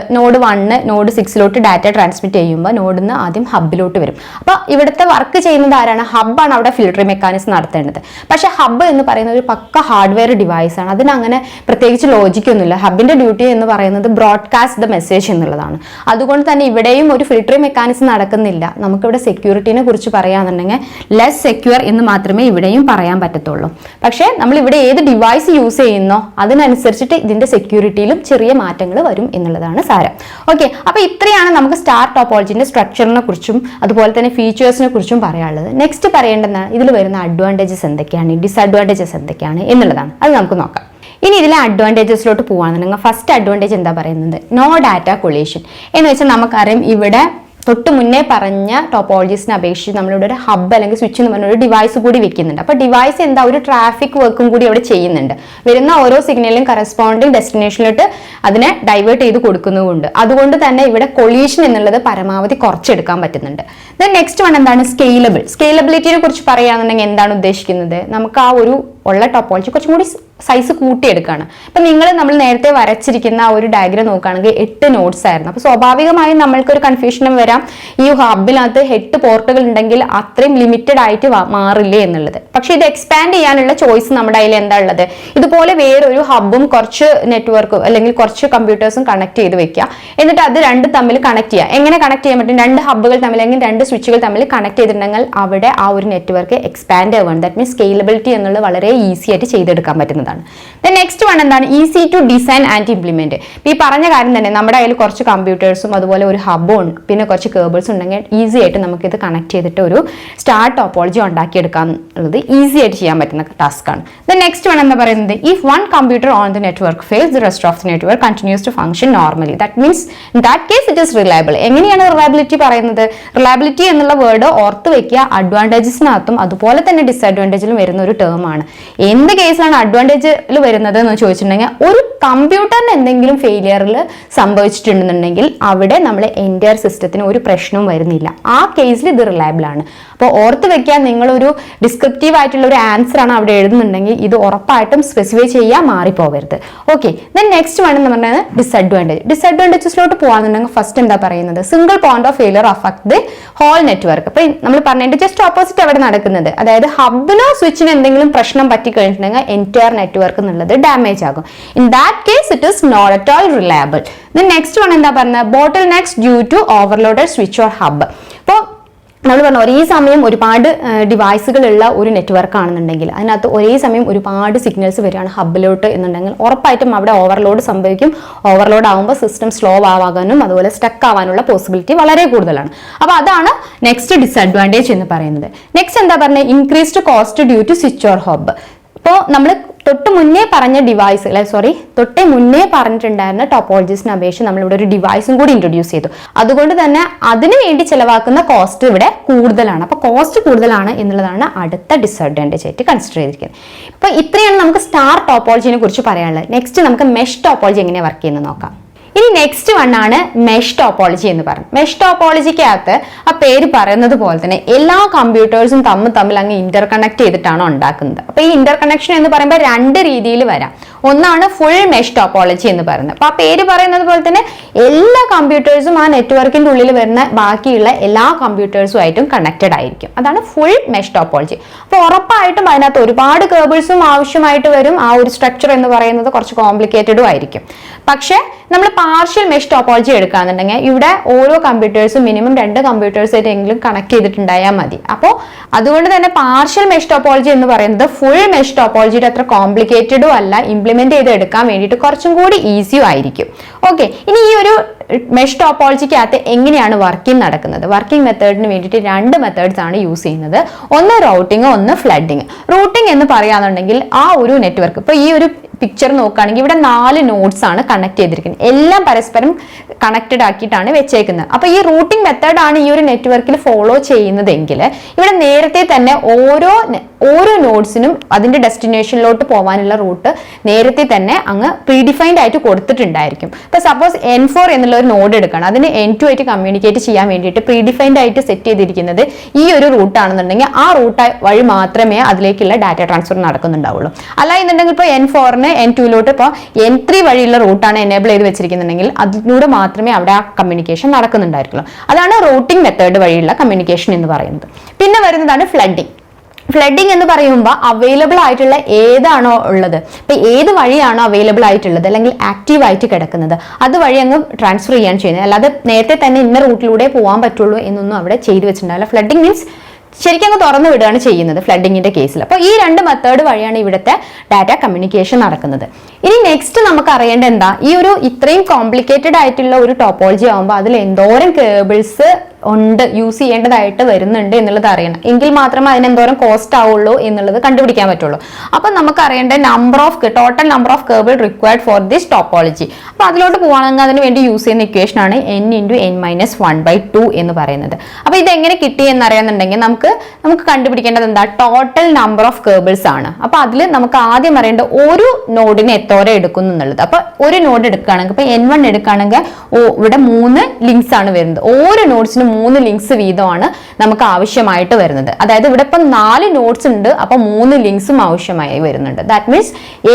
1 നോഡ് 6 ഡാറ്റ ട്രാൻസ്മിറ്റ് ചെയ്യുമ്പോൾ നോഡിൽ നിന്ന് ആദ്യം ഹബ്ബിലോട്ട് വരും. അപ്പോൾ ഇവിടുത്തെ വർക്ക് ചെയ്യുന്നത് ആരാണ്, ഹബ്ബാണ് അവിടെ ഫിൽട്ടറിംഗ് മെക്കാനിസം നടത്തേണ്ടത്. പക്ഷേ ഹബ്ബ് എന്ന് പറയുന്നത് ഒരു പക്ക ഹാർഡ്വെയർ ഡിവൈസ് ആണ്. അതിനങ്ങനെ പ്രത്യേകിച്ച് ലോജിക്കൊന്നുമില്ല. ഹബിന്റെ ഡ്യൂട്ടി എന്ന് പറയുന്നത് ബ്രോഡ്കാസ്റ്റ് ദ മെസ്സേജ് എന്നുള്ളതാണ്. അതുകൊണ്ട് തന്നെ ഇവിടെയും ഒരു ഫിൽട്ടറിംഗ് മെക്കാനിസം നടക്കുന്നില്ല. നമുക്കിവിടെ സെക്യൂരിറ്റിനെ കുറിച്ച് പറയുകയാണെന്നുണ്ടെങ്കിൽ ലെസ് സെക്യൂർ എന്ന് മാത്രമേ ഇവിടെയും പറയാൻ പറ്റത്തുള്ളൂ. പക്ഷേ നമ്മൾ ഇവിടെ ഏത് ഡിവൈസ് യൂസ് ചെയ്യുന്നോ അതിനനുസരിച്ചിട്ട് ഇതിന്റെ സെക്യൂരിറ്റിയിലും ചെറിയ മാറ്റങ്ങൾ വരും എന്നുള്ളതാണ് സാരം. ഓക്കെ, അപ്പൊ ഇത്രയാണ് നമുക്ക് സ്റ്റാർ ടോപ്പോളജിന്റെ സ്ട്രക്ചറിനെ കുറിച്ചും അതുപോലെ തന്നെ ഫീച്ചേഴ്സിനെ കുറിച്ചും പറയാനുള്ളത്. നെക്സ്റ്റ് പറയേണ്ടതാണ് ഇതിൽ വരുന്ന അഡ്വാൻറ്റേജസ് എന്തൊക്കെയാണ്, ഡിസഡ്വാൻറ്റേജസ് എന്തൊക്കെയാണ് എന്നുള്ളതാണ്. അത് നമുക്ക് നോക്കാം. ഇനി ഇതിലെ അഡ്വാൻറ്റേജസിലോട്ട് പോകുകയാണെന്നുണ്ടെങ്കിൽ ഫസ്റ്റ് അഡ്വാൻറ്റേജ് എന്താ പറയുന്നത്, നോ ഡാറ്റ കൊളീഷൻ എന്ന് വെച്ചാൽ നമുക്കറിയാം ഇവിടെ തൊട്ട് മുന്നേ പറഞ്ഞ ടോപ്പോളജീസിനെ അപേക്ഷിച്ച് നമ്മളിവിടെ ഒരു ഹബ്ബ് അല്ലെങ്കിൽ സ്വിച്ച് എന്ന് പറഞ്ഞ ഒരു ഡിവൈസ് കൂടി വെക്കുന്നുണ്ട്. അപ്പോൾ ഡിവൈസ് എന്താ ഒരു ട്രാഫിക് വർക്കും കൂടി അവിടെ ചെയ്യുന്നുണ്ട്. വരുന്ന ഓരോ സിഗ്നലിലും കറസ്പോണ്ടിങ് ഡെസ്റ്റിനേഷനിലോട്ട് അതിനെ ഡൈവേർട്ട് ചെയ്ത് കൊടുക്കുന്നതുകൊണ്ട് അതുകൊണ്ട് തന്നെ ഇവിടെ കൊളീഷൻ എന്നുള്ളത് പരമാവധി കുറച്ചെടുക്കാൻ പറ്റുന്നുണ്ട്. ദെൻ നെക്സ്റ്റ് വൺ എന്താണ് സ്കെയിലബിൾ. സ്കെയിലബിലിറ്റിയെ കുറിച്ച് പറയുകയാണെന്നുണ്ടെങ്കിൽ എന്താണ് ഉദ്ദേശിക്കുന്നത്, നമുക്ക് ആ ഒരു ഉള്ള ടോപ്പോളജി കുറച്ചും കൂടി സൈസ് കൂട്ടിയെടുക്കുകയാണ്. അപ്പം നമ്മൾ നേരത്തെ വരച്ചിരിക്കുന്ന ആ ഒരു ഡയഗ്രം നോക്കുകയാണെങ്കിൽ 8 നോഡ്സ് ആയിരുന്നു. അപ്പോൾ സ്വാഭാവികമായും നമ്മൾക്കൊരു കൺഫ്യൂഷനും വരാം, ഈ ഹബിനകത്ത് 8 പോർട്ടുകൾ ഉണ്ടെങ്കിൽ അത്രയും ലിമിറ്റഡ് ആയിട്ട് മാറില്ലേ എന്നുള്ളത്. പക്ഷെ ഇത് എക്സ്പാൻഡ് ചെയ്യാനുള്ള ചോയ്സ് നമ്മുടെ കയ്യിൽ എന്താ ഉള്ളത്, ഇതുപോലെ വേറൊരു ഹബും കുറച്ച് നെറ്റ്വർക്കും അല്ലെങ്കിൽ കുറച്ച് കമ്പ്യൂട്ടേഴ്സും കണക്ട് ചെയ്ത് വെക്കുക. എന്നിട്ട് അത് രണ്ടും തമ്മിൽ കണക്ട് ചെയ്യുക. എങ്ങനെ കണക്ട് ചെയ്യാൻ പറ്റും, 2 ഹബ്ബുകൾ തമ്മിൽ അല്ലെങ്കിൽ 2 സ്വിച്ചുകൾ തമ്മിൽ കണക്ട് ചെയ്തിട്ടുണ്ടെങ്കിൽ അവിടെ ആ ഒരു നെറ്റ്വർക്ക് എക്സ്പാൻഡ് ആവുകയാണ്. ദാറ്റ് മീൻസ് സ്കെയിലബിലിറ്റി എന്നുള്ളത് വളരെ ഈസി ആയിട്ട് ചെയ്തെടുക്കാൻ പറ്റുന്നതാണ്. നെക്സ്റ്റ് വൺ എന്താണ് easy to design and implement. ഈ പറഞ്ഞ കാര്യം തന്നെ നമ്മുടെ കയ്യിൽ കുറച്ച് കമ്പ്യൂട്ടേഴ്സും അതുപോലെ ഒരു ഹബ്ബും പിന്നെ കുറച്ച് കേബിൾസ് ഉണ്ടെങ്കിൽ ഈസി ആയിട്ട് നമുക്ക് ഇത് കണക്ട് ചെയ്തിട്ട് ഒരു സ്റ്റാർ ടോപ്പോളജി ഉണ്ടാക്കിയെടുക്കാൻ ഉള്ളത് ഈസി ആയിട്ട് ചെയ്യാൻ പറ്റുന്ന ടാസ്ക് ആണ്. നെക്സ്റ്റ് വൺ എന്ന് പറയുന്നത് if one computer on the network fails the rest of the network continues to function normally. That means in that case it is reliable. എങ്ങനെയാണ് റിലയബിലിറ്റി പറയുന്നത്, റിലയബിലിറ്റി എന്നുള്ള വേർഡ് ഓർത്ത് വെക്കുക. അഡ്വാൻറ്റേജസിനകത്തും അതുപോലെ തന്നെ ഡിസഡ്വാൻറ്റേജിലും വരുന്ന ഒരു ടേം ആണ്. എന്ത് കേസിലാണ് അഡ്വാൻറ്റേജിൽ വരുന്നത് എന്ന് ചോദിച്ചിട്ടുണ്ടെങ്കിൽ ഒരു കമ്പ്യൂട്ടറിന് എന്തെങ്കിലും ഫെയിലിയറിൽ സംഭവിച്ചിട്ടുണ്ടെന്നുണ്ടെങ്കിൽ അവിടെ നമ്മൾ എൻറ്റയർ സിസ്റ്റത്തിന് ഒരു പ്രശ്നവും വരുന്നില്ല. ആ കേസിൽ ഇത് റിലയബിൾ ആണ്. അപ്പോൾ ഓർത്ത് വെക്കാൻ നിങ്ങളൊരു ഡിസ്ക്രിപ്റ്റീവ് ആയിട്ടുള്ള ഒരു ആൻസർ ആണ് അവിടെ എഴുതുന്നുണ്ടെങ്കിൽ ഇത് ഉറപ്പായിട്ടും സ്പെസിഫൈ ചെയ്യാൻ മാറിപ്പോകരുത്. ഓക്കെ, ദെൻ നെക്സ്റ്റ് വൺ എന്ന് പറഞ്ഞാൽ ഡിസഡ്വാൻറ്റേജ്. ഡിസഡ്വാൻറ്റേജസിലോട്ട് പോകാന്നുണ്ടെങ്കിൽ ഫസ്റ്റ് എന്താ പറയുന്നത്, single point of failure affect the whole network. അപ്പൊ നമ്മൾ പറഞ്ഞതിന്റെ ജസ്റ്റ് ഓപ്പോസിറ്റ് അവിടെ നടക്കുന്നത്, അതായത് ഹബിനോ സ്വിച്ചിന് എന്തെങ്കിലും പ്രശ്നം പറ്റി കഴിഞ്ഞിട്ടുണ്ടെങ്കിൽ എൻറ്റയർ നെറ്റ്വർക്ക് എന്നുള്ളത് ഡാമേജ് ആകും. In that case it is not at all reliable. Then next one എന്താ പറഞ്ഞത്, bottleneck due to overloaded switch or hub. ഇപ്പോൾ നമ്മൾ പറഞ്ഞു ഒരേ സമയം ഒരുപാട് ഡിവൈസുകളുള്ള ഒരു നെറ്റ്വർക്ക് ആണെന്നുണ്ടെങ്കിൽ അതിനകത്ത് ഒരേ സമയം ഒരുപാട് സിഗ്നൽസ് വരികയാണ് ഹബിലോട്ട് എന്നുണ്ടെങ്കിൽ ഉറപ്പായിട്ടും അവിടെ ഓവർലോഡ് സംഭവിക്കും. ഓവർലോഡ് ആകുമ്പോൾ സിസ്റ്റം സ്ലോ ആവാനും അതുപോലെ സ്റ്റക്ക് ആവാനുള്ള പോസിബിലിറ്റി വളരെ കൂടുതലാണ്. അപ്പോൾ അതാണ് നെക്സ്റ്റ് ഡിസഡ്വാൻറ്റേജ് എന്ന് പറയുന്നത്. നെക്സ്റ്റ് എന്താ പറഞ്ഞത്, increased cost due to switch or hub. ഇപ്പോൾ നമ്മൾ തൊട്ട് മുന്നേ പറഞ്ഞിട്ടുണ്ടായിരുന്ന ടോപ്പോളജീസിനെ അപേക്ഷിച്ച് നമ്മളിവിടെ ഒരു ഡിവൈസും കൂടി ഇൻട്രൊഡ്യൂസ് ചെയ്തു. അതുകൊണ്ട് തന്നെ അതിനു വേണ്ടി ചിലവാക്കുന്ന കോസ്റ്റ് ഇവിടെ കൂടുതലാണ്. അപ്പോൾ കോസ്റ്റ് കൂടുതലാണ് എന്നുള്ളതാണ് അടുത്ത ഡിസഡ്വാൻറ്റേജ് ആയിട്ട് കൺസിഡർ ചെയ്തിരിക്കുന്നത്. അപ്പോൾ ഇത്രയാണ് നമുക്ക് സ്റ്റാർ ടോപ്പോളജിനെ കുറിച്ച് പറയാനുള്ളത്. നെക്സ്റ്റ് നമുക്ക് മെഷ് ടോപ്പോളജി എങ്ങനെ വർക്ക് ചെയ്യുന്നത് നോക്കാം. ഇനി നെക്സ്റ്റ് വൺ ആണ് മെഷ് ടോപ്പോളജി എന്ന് പറയുന്നത്. മെഷ് ടോപ്പോളജിക്കകത്ത് ആ പേര് പറയുന്നത് പോലെ തന്നെ എല്ലാ കമ്പ്യൂട്ടേഴ്സും തമ്മിൽ അങ്ങ് ഇന്റർ കണക്ട് ചെയ്തിട്ടാണ് ഉണ്ടാക്കുന്നത്. അപ്പൊ ഈ ഇന്റർ കണക്ഷൻ എന്ന് പറയുമ്പോൾ രണ്ട് രീതിയിൽ വരാം. ഒന്നാണ് ഫുൾ മെഷ് ടോപ്പോളജി എന്ന് പറയുന്നത്. അപ്പൊ ആ പേര് പറയുന്നത് പോലെ തന്നെ എല്ലാ കമ്പ്യൂട്ടേഴ്സും ആ നെറ്റ്വർക്കിന്റെ ഉള്ളിൽ വരുന്ന ബാക്കിയുള്ള എല്ലാ കമ്പ്യൂട്ടേഴ്സുമായിട്ടും കണക്റ്റഡ് ആയിരിക്കും. അതാണ് ഫുൾ മെഷ് ടോപ്പോളജി. അപ്പൊ ഉറപ്പായിട്ടും അതിനകത്ത് ഒരുപാട് കേബിൾസും ആവശ്യമായിട്ട് വരും. ആ ഒരു സ്ട്രക്ചർ എന്ന് പറയുന്നത് കുറച്ച് കോംപ്ലിക്കേറ്റഡും ആയിരിക്കും. പക്ഷെ നമ്മൾ പാർഷ്യൽ മെഷ് ടോപ്പോളജി എടുക്കുകയാണെന്നുണ്ടെങ്കിൽ ഇവിടെ ഓരോ കമ്പ്യൂട്ടേഴ്സും മിനിമം 2 കമ്പ്യൂട്ടേഴ്സ് ആയിട്ടെങ്കിലും കണക്ട് ചെയ്തിട്ടുണ്ടായാൽ മതി. അപ്പോൾ അതുകൊണ്ട് തന്നെ പാർഷ്യൽ മെഷ് ടോപ്പോളജി എന്ന് പറയുന്നത് ഫുൾ മെഷ് ടോപ്പോളജിയുടെ അത്ര കോംപ്ലിക്കേറ്റഡും അല്ല, ഇംപ്ലിമെന്റ് ചെയ്ത് എടുക്കാൻ വേണ്ടിയിട്ട് കുറച്ചും കൂടി ഈസിയും ആയിരിക്കും. ഓക്കെ, ഇനി ഈ ഒരു മെഷ് ടോപ്പോളജിക്കകത്ത് എങ്ങനെയാണ് വർക്കിംഗ് നടക്കുന്നത്? വർക്കിംഗ് മെത്തേഡിന് വേണ്ടിയിട്ട് 2 മെത്തേഡ്സ് ആണ് യൂസ് ചെയ്യുന്നത്. ഒന്ന് റൂട്ടിംഗ്, ഒന്ന് ഫ്ലഡിങ്. റൂട്ടിംഗ് എന്ന് പറയുകയാണെന്നുണ്ടെങ്കിൽ ആ ഒരു നെറ്റ്വർക്ക്, ഇപ്പൊ ഈ ഒരു പിക്ചർ നോക്കുകയാണെങ്കിൽ ഇവിടെ 4 നോഡ്സ് ആണ് കണക്ട് ചെയ്തിരിക്കുന്നത്. എല്ലാം പരസ്പരം കണക്റ്റഡ് ആക്കിയിട്ടാണ് വെച്ചേക്കുന്നത്. അപ്പൊ ഈ റൂട്ടിംഗ് മെത്തേഡ് ആണ് ഈ ഒരു നെറ്റ്വർക്കിൽ ഫോളോ ചെയ്യുന്നതെങ്കിൽ ഇവിടെ നേരത്തെ തന്നെ ഓരോ നോഡ്സിനും അതിന്റെ ഡെസ്റ്റിനേഷനിലോട്ട് പോകാനുള്ള റൂട്ട് നേരത്തെ തന്നെ അങ്ങ് പ്രീഡിഫൈൻഡ് ആയിട്ട് കൊടുത്തിട്ടുണ്ടായിരിക്കും. ഇപ്പൊ സപ്പോസ് N4 എന്നുള്ള ഒരു നോഡ് എടുക്കണം, അതിന് N2 ആയിട്ട് കമ്മ്യൂണിക്കേറ്റ് ചെയ്യാൻ വേണ്ടിയിട്ട് പ്രീഡിഫൈൻഡ് ആയിട്ട് സെറ്റ് ചെയ്തിരിക്കുന്നത് ഈ ഒരു റൂട്ട് ആണെന്നുണ്ടെങ്കിൽ ആ റൂട്ട് വഴി മാത്രമേ അതിലേക്കുള്ള ഡാറ്റ ട്രാൻസ്ഫർ നടക്കുന്നുണ്ടാവുള്ളൂ. അല്ല എന്നുണ്ടെങ്കിൽ ഇപ്പോൾ N4 N2 ഇപ്പോൾ N3 വഴിയുള്ള റൂട്ടാണ് എനേബിൾ ചെയ്ത് വെച്ചിരിക്കുന്നുണ്ടെങ്കിൽ അതിലൂടെ മാത്രമേ അവിടെ ആ കമ്മ്യൂണിക്കേഷൻ നടക്കുന്നുണ്ടായിരിക്കുള്ളൂ. അതാണ് റൂട്ടിംഗ് മെത്തേഡ് വഴിയുള്ള കമ്മ്യൂണിക്കേഷൻ എന്ന് പറയുന്നത്. പിന്നെ വരുന്നതാണ് ഫ്ലഡിംഗ്. ഫ്ലഡിംഗ് എന്ന് പറയുമ്പോൾ അവൈലബിൾ ആയിട്ടുള്ള ഏതാണോ ഉള്ളത്, ഇപ്പൊ ഏത് വഴിയാണോ അവൈലബിൾ ആയിട്ടുള്ളത് അല്ലെങ്കിൽ ആക്റ്റീവ് ആയിട്ട് കിടക്കുന്നത് അതുവഴി അങ്ങ് ട്രാൻസ്ഫർ ചെയ്യാൻ ചെയ്യുന്നത്. അല്ലാതെ നേരത്തെ തന്നെ ഇന്ന റൂട്ടിലൂടെ പോകാൻ പറ്റുള്ളൂ എന്നൊന്നും അവിടെ ചെയ്തു വെച്ചിട്ടുണ്ടാവില്ല. ഫ്ലഡിംഗ് മീൻസ് ശരിക്കും അങ്ങ് തുറന്നു വിടുകയാണ് ചെയ്യുന്നത് ഫ്ലഡിങ്ങിന്റെ കേസിൽ. അപ്പോൾ ഈ 2 മെത്തേഡ് വഴിയാണ് ഇവിടുത്തെ ഡാറ്റ കമ്മ്യൂണിക്കേഷൻ നടക്കുന്നത്. ഇനി നെക്സ്റ്റ് നമുക്ക് അറിയേണ്ട എന്താ, ഈ ഒരു ഇത്രയും കോംപ്ലിക്കേറ്റഡ് ആയിട്ടുള്ള ഒരു ടോപ്പോളജി ആകുമ്പോൾ അതിൽ എന്തോരം കേബിൾസ് ഉണ്ട് യൂസ് ചെയ്യേണ്ടതായിട്ട് വരുന്നുണ്ട് എന്നുള്ളത് അറിയണം. എങ്കിൽ മാത്രമേ അതിന് എന്തോരം കോസ്റ്റ് ആവുള്ളൂ എന്നുള്ളത് കണ്ടുപിടിക്കാൻ പറ്റുള്ളൂ. അപ്പൊ നമുക്ക് അറിയേണ്ട total number of cable required for this topology. അപ്പൊ അതിലോട്ട് പോകുകയാണെങ്കിൽ അതിന് വേണ്ടി യൂസ് ചെയ്യുന്ന ഇക്വേഷൻ ആണ് n×n-1/2 എന്ന് പറയുന്നത്. അപ്പൊ ഇത് എങ്ങനെ കിട്ടി എന്നറിയാന്നുണ്ടെങ്കിൽ നമുക്ക് കണ്ടുപിടിക്കേണ്ടത് എന്താ, ടോട്ടൽ നമ്പർ ഓഫ് കേബിൾസ് ആണ്. അപ്പൊ അതിൽ നമുക്ക് ആദ്യം അറിയേണ്ട ഒരു നോഡിന് എത്തോരം എടുക്കുന്നു എന്നുള്ളത്. അപ്പൊ ഒരു നോഡ് എടുക്കുകയാണെങ്കിൽ ഇപ്പൊ N1 എടുക്കുകയാണെങ്കിൽ ഇവിടെ 3 ലിങ്ക്സ് ആണ് വരുന്നത്. ഓരോ നോഡ്സിനും 3 ലിങ്ക്സ് വീതമാണ് നമുക്ക് ആവശ്യമായിട്ട് വരുന്നത്. അതായത് ഇവിടെ ഇപ്പം 4 നോഡ്സ് ഉണ്ട്, അപ്പൊ 3 ലിങ്ക്സും ആവശ്യമായി വരുന്നുണ്ട്. ദാറ്റ് മീൻസ്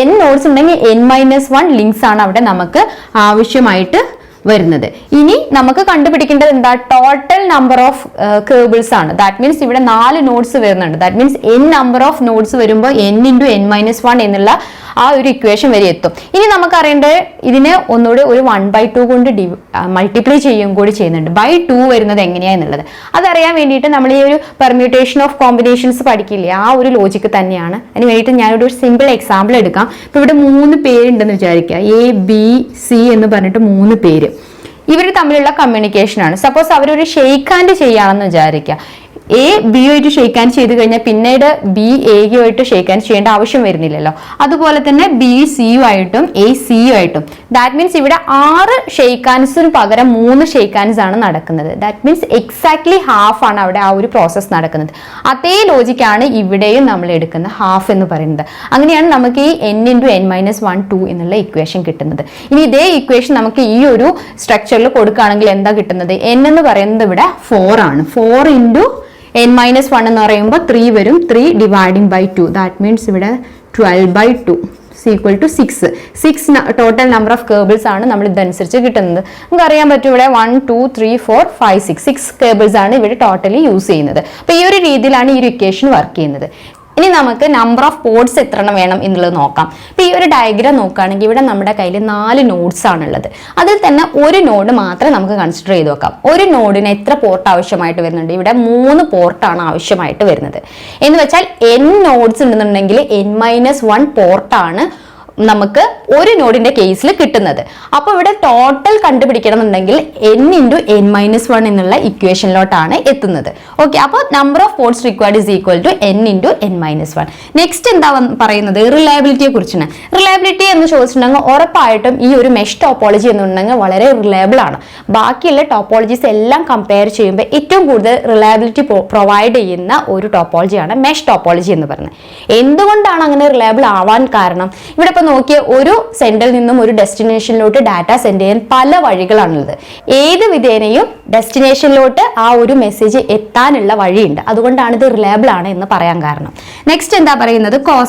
n നോഡ്സ് ഉണ്ടെങ്കിൽ n-1 ലിങ്ക്സ് ആണ് അവിടെ നമുക്ക് ആവശ്യമായിട്ട് വരുന്നത്. ഇനി നമുക്ക് കണ്ടുപിടിക്കേണ്ടത് എന്താ, ടോട്ടൽ നമ്പർ ഓഫ് കേബിൾസ് ആണ്. ദാറ്റ് മീൻസ് ഇവിടെ 4 നോഡ്സ് വരുന്നുണ്ട്. That means n number of nodes വരുമ്പോൾ n×n-1 എന്നുള്ള ആ ഒരു ഇക്വേഷൻ വരെ എത്തും. ഇനി നമുക്ക് അറിയേണ്ടത് ഇതിനെ ഒന്നുകൂടി ഒരു 1/2 കൊണ്ട് മൾട്ടിപ്ലൈ ചെയ്യുകയും കൂടി ചെയ്യുന്നുണ്ട്. 2 വരുന്നത് എങ്ങനെയാന്നുള്ളത് അതറിയാൻ വേണ്ടിയിട്ട് നമ്മൾ ഈ ഒരു പെർമ്യൂട്ടേഷൻ ഓഫ് കോമ്പിനേഷൻസ് പഠിക്കില്ലേ, ആ ഒരു ലോജിക്ക് തന്നെയാണ്. അതിന് വേണ്ടിയിട്ട് ഞാനൊരു സിമ്പിൾ എക്സാമ്പിൾ എടുക്കാം. ഇപ്പൊ ഇവിടെ 3 പേരുണ്ടെന്ന് വിചാരിക്കുക, A-B-C എന്ന് പറഞ്ഞിട്ട് 3 പേര്. ഇവർ തമ്മിലുള്ള കമ്മ്യൂണിക്കേഷൻ ആണ്. സപ്പോസ് അവരൊരു ഷെയ്ക്ക് ഹാൻഡ് ചെയ്യാണെന്ന് വിചാരിക്കുക. A B ആയിട്ട് ഷെയ്ക്ക് ഹാൻഡ് ചെയ്ത് കഴിഞ്ഞാൽ പിന്നീട് B A ആയിട്ട് ഷെയ്ക്ക് ഹാൻഡ് ചെയ്യേണ്ട ആവശ്യം വരുന്നില്ലല്ലോ. അതുപോലെ തന്നെ B C ആയിട്ടും A C ആയിട്ടും. ദാറ്റ് മീൻസ് ഇവിടെ 6 ഷെയ്ക്ക് ഹാൻഡ്സിന് പകരം 3 ഷെയ്ക്ക് ഹാൻഡ്സ് ആണ് നടക്കുന്നത്. ദാറ്റ് മീൻസ് എക്സാക്ട്ലി ഹാഫ് ആണ് അവിടെ ആ ഒരു പ്രോസസ്സ് നടക്കുന്നത്. അതേ ലോജിക്കാണ് ഇവിടെയും നമ്മൾ എടുക്കുന്ന ഹാഫ് എന്ന് പറയുന്നത്. അങ്ങനെയാണ് നമുക്ക് ഈ n×n-1/2 എന്നുള്ള ഇക്വേഷൻ കിട്ടുന്നത്. ഇനി ഇതേ ഇക്വേഷൻ നമുക്ക് ഈ ഒരു സ്ട്രക്ചറിൽ കൊടുക്കുകയാണെങ്കിൽ എന്താ കിട്ടുന്നത്, n എന്ന് പറയുന്നത് ഇവിടെ 4 ആണ്. 4×n-1 എന്ന് പറയുമ്പോൾ 3 വരും. 3 ഡിവൈഡിങ് ബൈ 2 ദാറ്റ് മീൻസ് ഇവിടെ 12/2 6 ടോട്ടൽ നമ്പർ ഓഫ് കേബിൾസ് ആണ് നമ്മൾ ഇതനുസരിച്ച് കിട്ടുന്നത്. നമുക്ക് അറിയാൻ പറ്റും ഇവിടെ 1 2 3 4 5 6 കേബിൾസ് ആണ് ഇവിടെ ടോട്ടലി യൂസ് ചെയ്യുന്നത്. അപ്പൊ ഈ ഒരു രീതിയിലാണ് ഈ ഒരു ഇക്വേഷൻ വർക്ക് ചെയ്യുന്നത്. ഇനി നമുക്ക് നമ്പർ ഓഫ് പോർട്സ് എത്ര എണ്ണം വേണം എന്നുള്ളത് നോക്കാം. ഇപ്പൊ ഈ ഒരു ഡയഗ്രാം നോക്കുകയാണെങ്കിൽ ഇവിടെ നമ്മുടെ കയ്യിൽ 4 നോഡ്സ് ആണുള്ളത്. അതിൽ തന്നെ ഒരു നോഡ് മാത്രമേ നമുക്ക് കൺസിഡർ ചെയ്ത് നോക്കാം. ഒരു നോഡിന് എത്ര പോർട്ട് ആവശ്യമായിട്ട് വരുന്നുണ്ട്, ഇവിടെ 3 പോർട്ടാണ് ആവശ്യമായിട്ട് വരുന്നത്. എന്ന് വെച്ചാൽ n നോഡ്സ് ഉണ്ടെന്നുണ്ടെങ്കിൽ n-1 പോർട്ടാണ് നമുക്ക് ഒരു നോഡിന്റെ കേസിൽ കിട്ടുന്നത്. അപ്പൊ ഇവിടെ ടോട്ടൽ കണ്ടുപിടിക്കണം എന്നുണ്ടെങ്കിൽ n×n-1 എന്നുള്ള ഇക്വേഷനിലോട്ടാണ് എത്തുന്നത്. ഓക്കെ, അപ്പൊ number of ports required is equal to n×n-1. Next എന്താ പറയുന്നത്, റിലയബിലിറ്റിയെ കുറിച്ചാണ്. റിലയബിലിറ്റി എന്ന് ചോദിച്ചിട്ടുണ്ടെങ്കിൽ ഉറപ്പായിട്ടും ഈ ഒരു മെഷ് ടോപ്പോളജി എന്നുണ്ടെങ്കിൽ വളരെ റിലയബിൾ ആണ്. ബാക്കിയുള്ള ടോപ്പോളജീസ് എല്ലാം കമ്പയർ ചെയ്യുമ്പോൾ ഏറ്റവും കൂടുതൽ റിലയബിലിറ്റി പ്രൊവൈഡ് ചെയ്യുന്ന ഒരു ടോപ്പോളജിയാണ് മെഷ് ടോപ്പോളജി എന്ന് പറയുന്നത്. എന്തുകൊണ്ടാണ് അങ്ങനെ റിലയബിൾ ആവാൻ കാരണം, ഇവിടെ ഇപ്പൊ നോക്കിയ ഒരു സെന്ററിൽ നിന്നും ഒരു ഡെസ്റ്റിനേഷനിലോട്ട് ഡാറ്റ സെൻഡ് ചെയ്യാൻ പല വഴികളാണുള്ളത്. ഏത് വിധേനയും ഡെസ്റ്റിനേഷനിലോട്ട് ആ ഒരു മെസ്സേജ് എത്താനുള്ള വഴിയുണ്ട്. അതുകൊണ്ടാണ് ഇത് റിലയബിൾ ആണ് എന്ന് പറയാൻ കാരണം. നെക്സ്റ്റ് എന്താ പറയുന്നത്,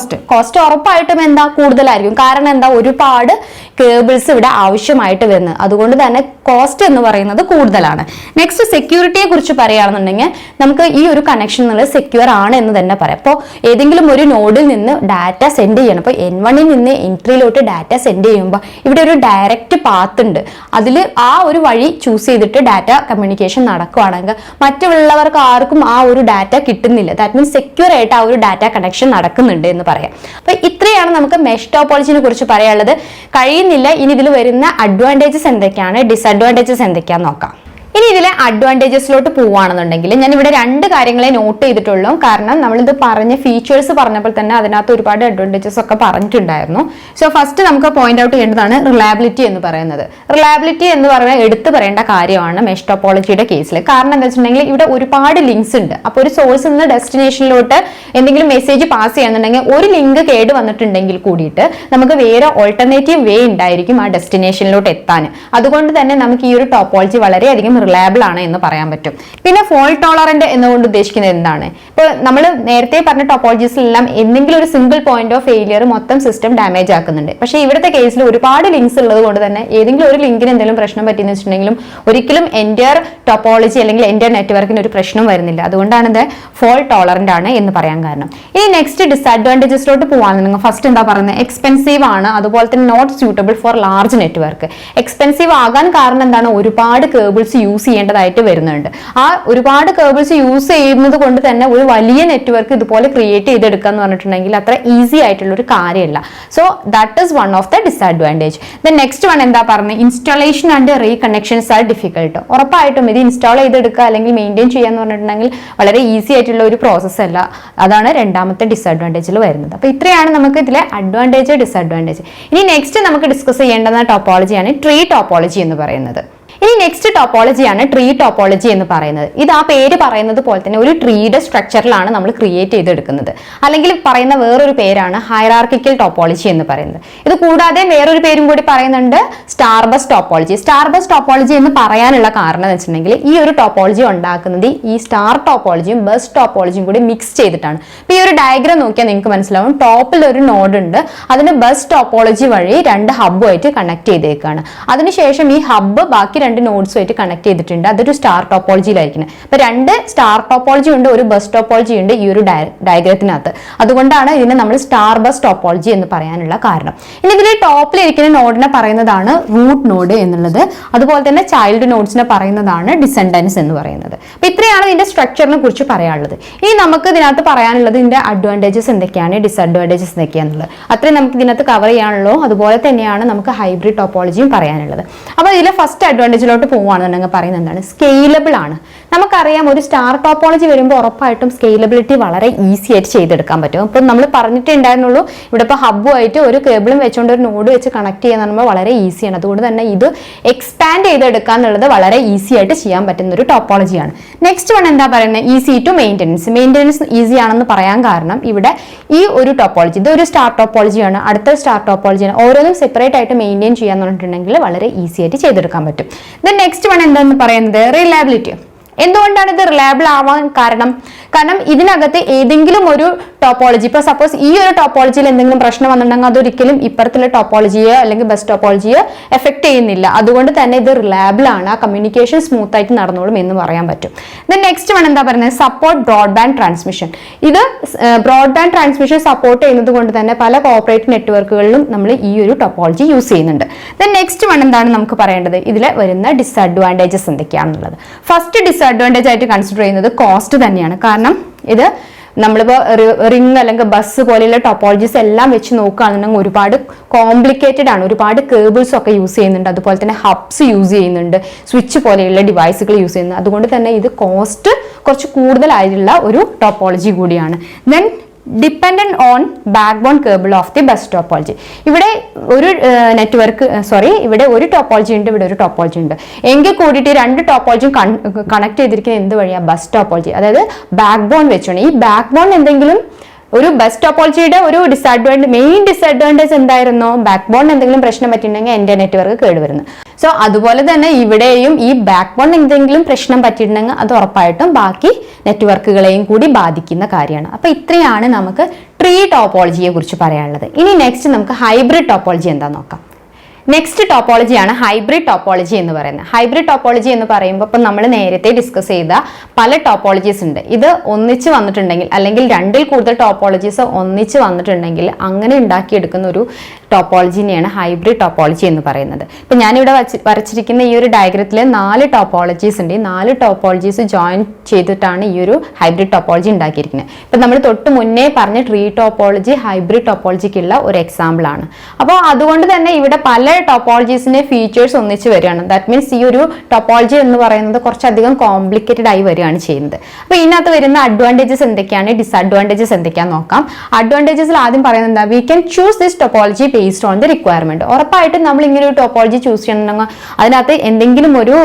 കോസ്റ്റ് ഉറപ്പായിട്ടും എന്താ കൂടുതലായിരിക്കും. കാരണം എന്താ, ഒരുപാട് കേബിൾസ് ഇവിടെ ആവശ്യമായിട്ട് വരുന്നത്. അതുകൊണ്ട് തന്നെ കോസ്റ്റ് എന്ന് പറയുന്നത് കൂടുതലാണ്. നെക്സ്റ്റ് സെക്യൂരിറ്റിയെ കുറിച്ച് പറയുകയാണെന്നുണ്ടെങ്കിൽ നമുക്ക് ഈ ഒരു കണക്ഷൻ എന്നുള്ളത് സെക്യൂർ ആണ് എന്ന് തന്നെ പറയാം. അപ്പോൾ ഏതെങ്കിലും ഒരു നോഡിൽ നിന്ന് ഡാറ്റ സെൻഡ് ചെയ്യണം. അപ്പോൾ N1 നിന്ന് N3 ഡാറ്റ സെൻഡ് ചെയ്യുമ്പോൾ ഇവിടെ ഒരു ഡയറക്റ്റ് പാത്ത് ഉണ്ട്. അതിൽ ആ ഒരു വഴി ചൂസ് ചെയ്തിട്ട് ഡാറ്റ കമ്മ്യൂണിക്കേഷൻ നടക്കുകയാണെങ്കിൽ മറ്റുള്ളവർക്ക് ആർക്കും ആ ഒരു ഡാറ്റ കിട്ടുന്നില്ല. ദാറ്റ് മീൻസ് സെക്യൂർ ആയിട്ട് ആ ഒരു ഡാറ്റ കണക്ഷൻ നടക്കുന്നുണ്ട് എന്ന് പറയാം. അപ്പൊ ഇത്രയാണ് നമുക്ക് മെഷ് ടോപ്പോളജിനെ കുറിച്ച് പറയാനുള്ളത്. കഴിയുന്നില്ല. ഇനി ഇതിൽ വരുന്ന അഡ്വാൻറ്റേജസ് എന്തൊക്കെയാണ്, ഡിസഡ്വാൻറ്റേജസ് എന്തൊക്കെയാണെന്ന് നോക്കാം. ഇനി ഇതിലെ അഡ്വാൻറ്റേജസിലോട്ട് പോവുകയാണെന്നുണ്ടെങ്കിൽ ഞാൻ ഇവിടെ 2 കാര്യങ്ങളെ നോട്ട് ചെയ്തിട്ടുള്ളൂ. കാരണം നമ്മളിത് പറഞ്ഞ ഫീച്ചേഴ്സ് പറഞ്ഞപ്പോൾ തന്നെ അതിനകത്ത് ഒരുപാട് അഡ്വാൻറ്റേജസ് ഒക്കെ പറഞ്ഞിട്ടുണ്ടായിരുന്നു. സോ ഫസ്റ്റ് നമുക്ക് പോയിന്റ് ഔട്ട് ചെയ്യേണ്ടതാണ് റിലയബിലിറ്റി എന്ന് പറയുന്നത്. റിലയബിലിറ്റി എന്ന് പറയുന്നത് എടുത്തു പറയേണ്ട കാര്യമാണ് മെഷ് ടോപ്പോളജിയുടെ കേസിൽ. കാരണം എന്താ വെച്ചിട്ടുണ്ടെങ്കിൽ ഇവിടെ ഒരുപാട് ലിങ്ക്സ് ഉണ്ട്. അപ്പോൾ ഒരു സോഴ്സിൽ നിന്ന് ഡെസ്റ്റിനേഷനിലോട്ട് എന്തെങ്കിലും മെസ്സേജ് പാസ് ചെയ്യണമെന്നുണ്ടെങ്കിൽ ഒരു ലിങ്ക് കേട് വന്നിട്ടുണ്ടെങ്കിൽ കൂടിയിട്ട് നമുക്ക് വേറെ ഓൾട്ടർനേറ്റീവ് വേ ഉണ്ടായിരിക്കും ആ ഡെസ്റ്റിനേഷനിലോട്ട് എത്താൻ. അതുകൊണ്ട് തന്നെ നമുക്ക് ഈ ഒരു ടോപ്പോളജി വളരെയധികം റിലയബിൾ ആണ് എന്ന് പറയാൻ പറ്റും. പിന്നെ ഫോൾട്ട് ടോളറന്റ് എന്നുകൊണ്ട് ഉദ്ദേശിക്കുന്നത് എന്താണ്? ഇപ്പോൾ നമ്മൾ നേരത്തെ പറഞ്ഞ ടോപ്പോളജീസിലെല്ലാം എന്തെങ്കിലും ഒരു സിംഗിൾ പോയിന്റ് ഓഫ് ഫെയിലിയർ മൊത്തം സിസ്റ്റം ഡാമേജ് ആക്കുന്നുണ്ട്. പക്ഷേ ഇവിടുത്തെ കേസിൽ ഒരുപാട് ലിങ്ക്സ് ഉള്ളത് കൊണ്ട് തന്നെ ഏതെങ്കിലും ഒരു ലിങ്കിന് എന്തെങ്കിലും പ്രശ്നം പറ്റിയെന്ന് വെച്ചിട്ടുണ്ടെങ്കിലും ഒരിക്കലും എൻ്റയർ ടോപ്പോളജി അല്ലെങ്കിൽ എൻ്റയർ നെറ്റ്വർക്കിന് ഒരു പ്രശ്നം വരുന്നില്ല. അതുകൊണ്ടാണ് ഇത് ഫോൾട്ട് ടോളറന്റ് ആണ് എന്ന് പറയാൻ കാരണം. ഇനി നെക്സ്റ്റ് ഡിസഡ്വാൻറ്റേജസിലോട്ട് പോകാമെന്നുണ്ടെങ്കിൽ ഫസ്റ്റ് എന്താ പറയുന്നത്, എക്സ്പെൻസീവ് ആണ്. അതുപോലെ തന്നെ not suitable for large network. Expensive ആകാൻ കാരണം എന്താണ്, ഒരുപാട് കേബിൾസ് യൂസ് ചെയ്യേണ്ടതായിട്ട് വരുന്നുണ്ട്. ആ ഒരുപാട് കേബിൾസ് യൂസ് ചെയ്യുന്നത് കൊണ്ട് തന്നെ ഒരു വലിയ നെറ്റ്വർക്ക് ഇതുപോലെ ക്രിയേറ്റ് ചെയ്തെടുക്കുക എന്ന് പറഞ്ഞിട്ടുണ്ടെങ്കിൽ അത്ര ഈസി ആയിട്ടുള്ള ഒരു കാര്യമല്ല. So that is one of the disadvantage. Then next one എന്താ പറഞ്ഞത്, ഇൻസ്റ്റാളേഷൻ ആൻഡ് റീകണക്ഷൻസ് ആർ ഡിഫിക്കൽട്ട്. ഉറപ്പായിട്ടും ഇത് ഇൻസ്റ്റാൾ ചെയ്തെടുക്കുക അല്ലെങ്കിൽ മെയിൻറ്റെയിൻ ചെയ്യാന്ന് പറഞ്ഞിട്ടുണ്ടെങ്കിൽ വളരെ ഈസി ആയിട്ടുള്ള ഒരു പ്രോസസ്സ് അല്ല. അതാണ് രണ്ടാമത്തെ ഡിസഡ്വാൻറ്റേജിൽ വരുന്നത്. അപ്പോൾ ഇത്രയാണ് നമുക്ക് ഇതിലെ അഡ്വാൻറ്റേജ്, ഡിസഡ്വാൻറ്റേജ്. ഇനി നെക്സ്റ്റ് നമുക്ക് ഡിസ്കസ് ചെയ്യേണ്ടുന്ന ടോപ്പോളജിയാണ് ട്രീ ടോപ്പോളജി എന്ന് പറയുന്നത്. ഇനി നെക്സ്റ്റ് ടോപ്പോളജിയാണ് ട്രീ ടോപ്പോളജി എന്ന് പറയുന്നത്. ഇത് ആ പേര് പറയുന്നത് പോലെ തന്നെ ഒരു ട്രീയുടെ സ്ട്രക്ചറിലാണ് നമ്മൾ ക്രിയേറ്റ് ചെയ്തെടുക്കുന്നത്. അല്ലെങ്കിൽ പറയുന്ന വേറൊരു പേരാണ് ഹൈറാർക്കിക്കൽ ടോപ്പോളജി എന്ന് പറയുന്നത്. ഇത് കൂടാതെ വേറൊരു പേരും കൂടി പറയുന്നുണ്ട്, സ്റ്റാർബസ് ടോപ്പോളജി. സ്റ്റാർബസ് ടോപ്പോളജി എന്ന് പറയാനുള്ള കാരണം എന്ന് വെച്ചിട്ടുണ്ടെങ്കിൽ ഈ ഒരു ടോപ്പോളജി ഉണ്ടാക്കുന്നത് ഈ സ്റ്റാർ ടോപ്പോളജിയും ബസ് ടോപ്പോളജിയും കൂടി മിക്സ് ചെയ്തിട്ടാണ്. അപ്പോൾ ഈ ഒരു ഡയഗ്രാം നോക്കിയാൽ നിങ്ങൾക്ക് മനസ്സിലാവും. ടോപ്പിൽ ഒരു നോഡ് ഉണ്ട്, അതിന് ബസ് ടോപ്പോളജി വഴി 2 ഹബ്ബുമായിട്ട് കണക്ട് ചെയ്തേക്കാണ്. അതിനുശേഷം ഈ ഹബ്ബ് ബാക്കി 2 നോഡ്സുമായിട്ട് കണക്ട് ചെയ്തിട്ടുണ്ട്. അതൊരു സ്റ്റാർ ടോപ്പോളജിയിലായിരിക്കണം. അപ്പൊ 2 സ്റ്റാർ ടോപ്പോളജി ഉണ്ട്, ഒരു ബസ് ടോപ്പോളജി ഉണ്ട് ഈ ഒരു ഡയഗ്രത്തിനകത്ത്. അതുകൊണ്ടാണ് ഇതിനെ നമ്മൾ സ്റ്റാർ ബസ് ടോപ്പോളജി എന്ന് പറയാനുള്ള കാരണം. ഇനി ഇതിൽ ടോപ്പിലിരിക്കുന്ന നോഡിനെ പറയുന്നതാണ് റൂട്ട് നോഡ് എന്നുള്ളത്. അതുപോലെ തന്നെ ചൈൽഡ് നോഡ്സിനെ പറയുന്നതാണ് ഡിസെൻഡൻസ് എന്ന് പറയുന്നത്. അപ്പൊ ഇത്രയാണ് ഇതിന്റെ സ്ട്രക്ചറിനെ കുറിച്ച് പറയാനുള്ളത്. ഇനി നമുക്ക് ഇതിനകത്ത് പറയാനുള്ളത് ഇതിന്റെ അഡ്വാൻറ്റേജസ് എന്തൊക്കെയാണ്, ഡിസഡ്വാൻറ്റേജസ് എന്തൊക്കെയാണെന്നുള്ളത്. അത്രയും നമുക്ക് ഇതിനകത്ത് കവർ ചെയ്യാനുള്ളൂ. അതുപോലെ തന്നെയാണ് നമുക്ക് ഹൈബ്രിഡ് ടോപ്പോളജിയും പറയാനുള്ളത്. അപ്പോൾ ഇതിലെ ഫസ്റ്റ് അഡ്വാൻറ്റേജിലോട്ട് പോകുകയാണെന്നുണ്ടെങ്കിൽ പറയുന്നത് എന്താണ്, സ്കെയിലബിൾ ആണ്. നമുക്കറിയാം ഒരു സ്റ്റാർ ടോപ്പോളജി വരുമ്പോൾ ഉറപ്പായിട്ടും സ്കെയിലബിലിറ്റി വളരെ ഈസി ആയിട്ട് ചെയ്തെടുക്കാൻ പറ്റും. അപ്പം നമ്മൾ പറഞ്ഞിട്ടുണ്ടായിരുന്നുള്ളൂ ഇവിടെ ഇപ്പോൾ ഹബ്ബുമായിട്ട് ഒരു കേബിളും വെച്ചുകൊണ്ട് ഒരു നോഡ് വെച്ച് കണക്ട് ചെയ്യാന്ന് പറയുമ്പോൾ വളരെ ഈസിയാണ്. അതുകൊണ്ട് തന്നെ ഇത് എക്സ്പാൻഡ് ചെയ്തെടുക്കുക എന്നുള്ളത് വളരെ ഈസി ആയിട്ട് ചെയ്യാൻ പറ്റുന്ന ഒരു ടോപ്പോളജിയാണ്. നെക്സ്റ്റ് വൺ എന്താ പറയുന്നത്, ഈസി ടു മെയിൻ്റെനൻസ് ഈസി ആണെന്ന് പറയാൻ കാരണം ഇവിടെ ഈ ഒരു ടോപ്പോളജി ഇത് ഒരു സ്റ്റാർ ടോപ്പോളജിയാണ്, അടുത്ത സ്റ്റാർ ടോപ്പോളജിയാണ്. ഓരോന്നും സെപ്പറേറ്റ് ആയിട്ട് മെയിൻറ്റെയിൻ ചെയ്യാന്ന് പറഞ്ഞിട്ടുണ്ടെങ്കിൽ വളരെ ഈസി ആയിട്ട് ചെയ്തെടുക്കാൻ പറ്റും. ദെൻ നെക്സ്റ്റ് വൺ എന്താണെന്ന് പറയുന്നത് റിലയബിലിറ്റി. എന്തുകൊണ്ടാണ് ഇത് റിലയബിൾ ആവാൻ കാരണം? കാരണം ഇതിനകത്ത് ഏതെങ്കിലും ഒരു ടോപ്പോളജി, ഇപ്പോൾ സപ്പോസ് ഈ ഒരു ടോപ്പോളജിയിൽ എന്തെങ്കിലും പ്രശ്നം വന്നിട്ടുണ്ടെങ്കിൽ അതൊരിക്കലും ഇപ്പുറത്തുള്ള ടോപ്പോളജിയോ അല്ലെങ്കിൽ ബസ് ടോപ്പോളജിയോ എഫക്ട് ചെയ്യുന്നില്ല. അതുകൊണ്ട് തന്നെ ഇത് റിലയബിൾ ആണ്, ആ കമ്മ്യൂണിക്കേഷൻ സ്മൂത്ത് ആയിട്ട് നടന്നോളും എന്ന് പറയാൻ പറ്റും. ദെൻ നെക്സ്റ്റ് വൺ എന്താ പറയുന്നത്, സപ്പോർട്ട് ബ്രോഡ്ബാൻഡ് ട്രാൻസ്മിഷൻ. ഇത് ബ്രോഡ്ബാൻഡ് ട്രാൻസ്മിഷൻ സപ്പോർട്ട് ചെയ്യുന്നത് കൊണ്ട് തന്നെ പല കോർപ്പറേറ്റ് നെറ്റ്വർക്കുകളിലും നമ്മൾ ഈ ഒരു ടോപ്പോളജി യൂസ് ചെയ്യുന്നുണ്ട്. ദെൻ നെക്സ്റ്റ് വൺ എന്താണ് നമുക്ക് പറയേണ്ടത്, ഇതിൽ വരുന്ന ഡിസഡ്വാൻറ്റേജസ് എന്തൊക്കെയാണെന്നുള്ളത്. ഫസ്റ്റ് ഡിസഡ്വാൻറ്റേജ് ആയിട്ട് കൺസിഡർ ചെയ്യുന്നത് കോസ്റ്റ് തന്നെയാണ്. കാരണം ഇത് നമ്മളിപ്പോൾ റിംഗ് അല്ലെങ്കിൽ ബസ് പോലെയുള്ള ടോപ്പോളജീസ് എല്ലാം വെച്ച് നോക്കുകയാണെന്നുണ്ടെങ്കിൽ ഒരുപാട് കോംപ്ലിക്കേറ്റഡ് ആണ്. ഒരുപാട് കേബിൾസ് ഒക്കെ യൂസ് ചെയ്യുന്നുണ്ട്, അതുപോലെ തന്നെ ഹബ്സ് യൂസ് ചെയ്യുന്നുണ്ട്, സ്വിച്ച് പോലെയുള്ള ഡിവൈസുകൾ യൂസ് ചെയ്യുന്നുണ്ട്. അതുകൊണ്ട് തന്നെ ഇത് കോസ്റ്റ് കുറച്ച് കൂടുതലായിട്ടുള്ള ഒരു ടോപ്പോളജി കൂടിയാണ്. Then dependent on backbone cable of the bus topology. ഇവിടെ ഒരു ഇവിടെ ഒരു ടോപ്പോളജി ഉണ്ട്, ഇവിടെ ഒരു ടോപ്പോളജി ഉണ്ട്. എങ്കിൽ കൂടിയിട്ട് 2 ടോപ്പോളജിയും കണക്ട് ചെയ്തിരിക്കുന്നത് എന്ത് വഴിയാണ്, ബസ് ടോപ്പോളജി, അതായത് ബാക്ക് ബോൺ വെച്ചാണ്. ഈ ബാക്ക് ബോൺ എന്തെങ്കിലും ഒരു ബസ് ടോപ്പോളജിയുടെ ഒരു മെയിൻ ഡിസഡ്വാൻറ്റേജ് എന്തായിരുന്നു? ബാക്ക് ബോൺ എന്തെങ്കിലും പ്രശ്നം പറ്റിയിട്ടുണ്ടെങ്കിൽ എൻ്റെ നെറ്റ്വർക്ക് കേടുവരുന്നു. സോ അതുപോലെ തന്നെ ഇവിടെയും ഈ ബാക്ക് ബോൺ എന്തെങ്കിലും പ്രശ്നം പറ്റിയിട്ടുണ്ടെങ്കിൽ അത് ഉറപ്പായിട്ടും ബാക്കി നെറ്റ്വർക്കുകളെയും കൂടി ബാധിക്കുന്ന കാര്യമാണ്. അപ്പൊ ഇത്രയാണ് നമുക്ക് ട്രീ ടോപ്പോളജിയെ കുറിച്ച് പറയാനുള്ളത്. ഇനി നെക്സ്റ്റ് നമുക്ക് ഹൈബ്രിഡ് ടോപ്പോളജി എന്താ നോക്കാം. നെക്സ്റ്റ് ടോപ്പോളജിയാണ് ഹൈബ്രിഡ് ടോപ്പോളജി എന്ന് പറയുന്നത്. ഹൈബ്രിഡ് ടോപ്പോളജി എന്ന് പറയുമ്പോൾ ഇപ്പം നമ്മൾ നേരത്തെ ഡിസ്കസ് ചെയ്ത പല ടോപ്പോളജീസ് ഉണ്ട്. ഇത് ഒന്നിച്ച് വന്നിട്ടുണ്ടെങ്കിൽ അല്ലെങ്കിൽ രണ്ടിൽ കൂടുതൽ ടോപ്പോളജീസ് ഒന്നിച്ച് വന്നിട്ടുണ്ടെങ്കിൽ അങ്ങനെ ഉണ്ടാക്കിയെടുക്കുന്ന ഒരു ടോപ്പോളജിനെയാണ് ഹൈബ്രിഡ് ടോപ്പോളജി എന്ന് പറയുന്നത്. ഇപ്പം ഞാനിവിടെ വരച്ചിരിക്കുന്ന ഈ ഒരു ഡയഗ്രത്തിൽ 4 ടോപ്പോളജീസ് ഉണ്ട്. ഈ 4 ടോപ്പോളജീസ് ജോയിൻ ചെയ്തിട്ടാണ് ഈ ഒരു ഹൈബ്രിഡ് ടോപ്പോളജി ഉണ്ടാക്കിയിരിക്കുന്നത്. ഇപ്പം നമ്മൾ തൊട്ട് മുന്നേ പറഞ്ഞ ട്രീ ടോപ്പോളജി ഹൈബ്രിഡ് ടോപ്പോളജിക്കുള്ള ഒരു എക്സാമ്പിൾ ആണ്. അപ്പോൾ അതുകൊണ്ട് തന്നെ ഇവിടെ പല ടോപ്പോളജീസിന്റെ ഫീച്ചേഴ്സ് ഒന്നിച്ച് വരികയാണ്. ദാറ്റ് മീൻസ് ഈ ഒരു ടോപ്പോളജി എന്ന് പറയുന്നത് കുറച്ചധികം കോംപ്ലിക്കേറ്റഡ് ആയി വരികയാണ് ചെയ്യുന്നത്. അപ്പോൾ ഇതിനകത്ത് വരുന്ന അഡ്വാൻറ്റേജസ് എന്തൊക്കെയാണ്, ഡിസഡ്വാൻറ്റേജസ് എന്തൊക്കെയാണെന്ന് നോക്കാം. അഡ്വാൻറ്റേജസിൽ ആദ്യം പറയുന്നത് എന്താ? We can choose this topology based on the requirement. ഉറപ്പായിട്ടും നമ്മൾ ഇങ്ങനെ ഒരു ടോപ്പോളജി ചൂസ് ചെയ്യണമെങ്കിൽ അതിനകത്ത് എന്തെങ്കിലും ഒരു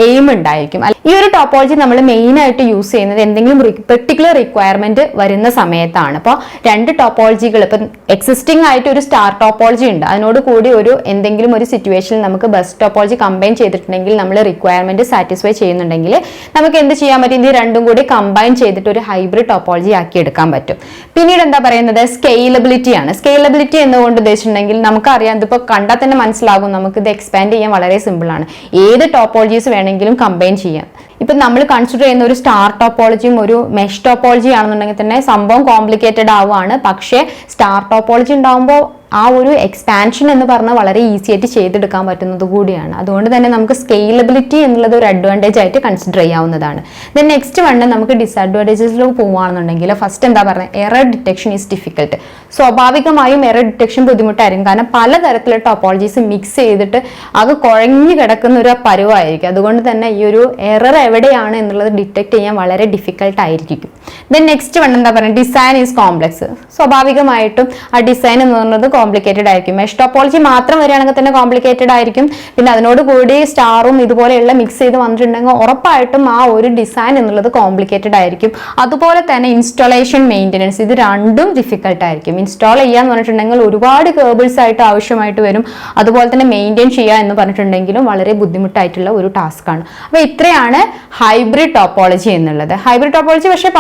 എയിം ഉണ്ടായിരിക്കും. ഈ ഒരു ടോപ്പോളജി നമ്മൾ മെയിൻ ആയിട്ട് യൂസ് ചെയ്യുന്നത് എന്തെങ്കിലും പെർട്ടിക്കുലർ റിക്വയർമെന്റ് വരുന്ന സമയത്താണ്. അപ്പോൾ 2 ടോപ്പോളജികൾ ഇപ്പം എക്സിസ്റ്റിംഗ് ആയിട്ട് ഒരു സ്റ്റാർ ടോപ്പോളജി ഉണ്ട്, അതിനോട് കൂടി ഒരു എന്തെങ്കിലും ഒരു സിറ്റുവേഷനിൽ നമുക്ക് ബസ് ടോപ്പോളജി കമ്പൈൻ ചെയ്തിട്ടുണ്ടെങ്കിൽ നമ്മൾ റിക്വയർമെന്റ് സാറ്റിസ്ഫൈ ചെയ്യുന്നുണ്ടെങ്കിൽ നമുക്ക് എന്ത് ചെയ്യാൻ പറ്റും? ഇത് രണ്ടും കൂടി കമ്പൈൻ ചെയ്തിട്ട് ഒരു ഹൈബ്രിഡ് ടോപ്പോളജി ആക്കി എടുക്കാൻ പറ്റും. പിന്നീട് എന്താ പറയുന്നത്? സ്കെയിലബിലിറ്റി ആണ്. സ്കെയിലബിലിറ്റി എന്നുകൊണ്ട് ഉദ്ദേശിച്ചിട്ടുണ്ടെങ്കിൽ നമുക്കറിയാം, ഇതിപ്പോൾ കണ്ടാൽ തന്നെ മനസ്സിലാകും, നമുക്ക് ഇത് എക്സ്പാൻഡ് ചെയ്യാൻ വളരെ സിമ്പിൾ ആണ്. ഏത് ടോപ്പോളജീസ് വേണമെങ്കിലും കമ്പൈൻ ചെയ്യാം. ഇപ്പം നമ്മൾ കൺസിഡർ ചെയ്യുന്ന ഒരു സ്റ്റാർ ടോപ്പോളജിയും ഒരു മെഷ് ടോപ്പോളജി ആണെന്നുണ്ടെങ്കിൽ തന്നെ സംഭവം കോംപ്ലിക്കേറ്റഡ് ആവുകയാണ്. പക്ഷേ സ്റ്റാർ ടോപ്പോളജി ഉണ്ടാകുമ്പോൾ ആ ഒരു എക്സ്പാൻഷൻ എന്ന് പറഞ്ഞാൽ വളരെ ഈസി ആയിട്ട് ചെയ്തെടുക്കാൻ പറ്റുന്നത് കൂടിയാണ്. അതുകൊണ്ട് തന്നെ നമുക്ക് സ്കെയിലബിലിറ്റി എന്നുള്ളത് ഒരു അഡ്വാൻറ്റേജ് ആയിട്ട് കൺസിഡർ ചെയ്യാവുന്നതാണ്. ദെൻ നെക്സ്റ്റ് വണ് നമുക്ക് ഡിസഡ്വാൻറ്റേജസിൽ പോവുകയാണെന്നുണ്ടെങ്കിൽ ഫസ്റ്റ് എന്താ പറയുക? Error detection is difficult. സ്വാഭാവികമായും എറർ ഡിറ്റക്ഷൻ ബുദ്ധിമുട്ടായിരിക്കും. കാരണം പലതരത്തിലുള്ള ടോപ്പോളജീസ് മിക്സ് ചെയ്തിട്ട് അത് കുഴഞ്ഞു കിടക്കുന്ന ഒരു പരുവായിരിക്കും. അതുകൊണ്ട് തന്നെ ഈ ഒരു എറർ എവിടെയാണ് എന്നുള്ളത് ഡിറ്റക്ട് ചെയ്യാൻ വളരെ ഡിഫിക്കൽട്ട് ആയിരിക്കും. ദെൻ നെക്സ്റ്റ് വൺ എന്താ പറയുക? Design is complex. സ്വാഭാവികമായിട്ടും ആ ഡിസൈൻ എന്ന് പറയുന്നത് കോംപ്ലിക്കേറ്റഡ് ആയിരിക്കും. മെഷ് ടോപ്പോളജി മാത്രം വരികയാണെങ്കിൽ തന്നെ കോംപ്ലിക്കേറ്റഡ് ആയിരിക്കും. പിന്നെ അതിനോട് കൂടി സ്റ്റാറും ഇതുപോലെയുള്ള മിക്സ് ചെയ്ത് വന്നിട്ടുണ്ടെങ്കിൽ ഉറപ്പായിട്ടും ആ ഒരു ഡിസൈൻ എന്നുള്ളത് കോംപ്ലിക്കേറ്റഡ് ആയിരിക്കും. അതുപോലെ തന്നെ ഇൻസ്റ്റാളേഷൻ, മെയിൻ്റെനൻസ്, ഇത് രണ്ടും ഡിഫിക്കൽട്ട് ആയിരിക്കും. ഇൻസ്റ്റാൾ ചെയ്യാന്ന് പറഞ്ഞിട്ടുണ്ടെങ്കിൽ ഒരുപാട് കേബിൾസ് ആയിട്ട് ആവശ്യമായിട്ട് വരും. അതുപോലെ തന്നെ മെയിൻറ്റെയിൻ ചെയ്യുക എന്ന് പറഞ്ഞിട്ടുണ്ടെങ്കിലും വളരെ ബുദ്ധിമുട്ടായിട്ടുള്ള ഒരു ടാസ്ക്കാണ്. അപ്പോൾ ഇത്രയാണ് ഹൈബ്രിഡ് ടോപ്പോളജി എന്നുള്ളത്. ഹൈബ്രിഡ് ടോപ്പോളജി പക്ഷേ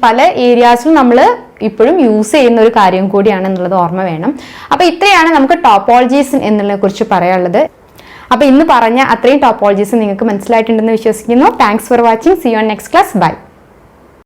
പല ഏരിയാസിലും നമ്മൾ ഇപ്പോഴും യൂസ് ചെയ്യുന്ന ഒരു കാര്യം കൂടിയാണ് എന്നുള്ളത് ഓർമ്മ വേണം. അപ്പോൾ ഇത്രയാണ് നമുക്ക് ടോപ്പോളജീസ് എന്നുള്ളതിനെ കുറിച്ച് പറയാനുള്ളത്. അപ്പോൾ ഇന്ന് പറഞ്ഞ അത്രയും ടോപ്പോളജീസ് നിങ്ങൾക്ക് മനസ്സിലായിട്ടുണ്ടെന്ന് വിശ്വസിക്കുന്നു. Thanks for watching. See you on next class. By.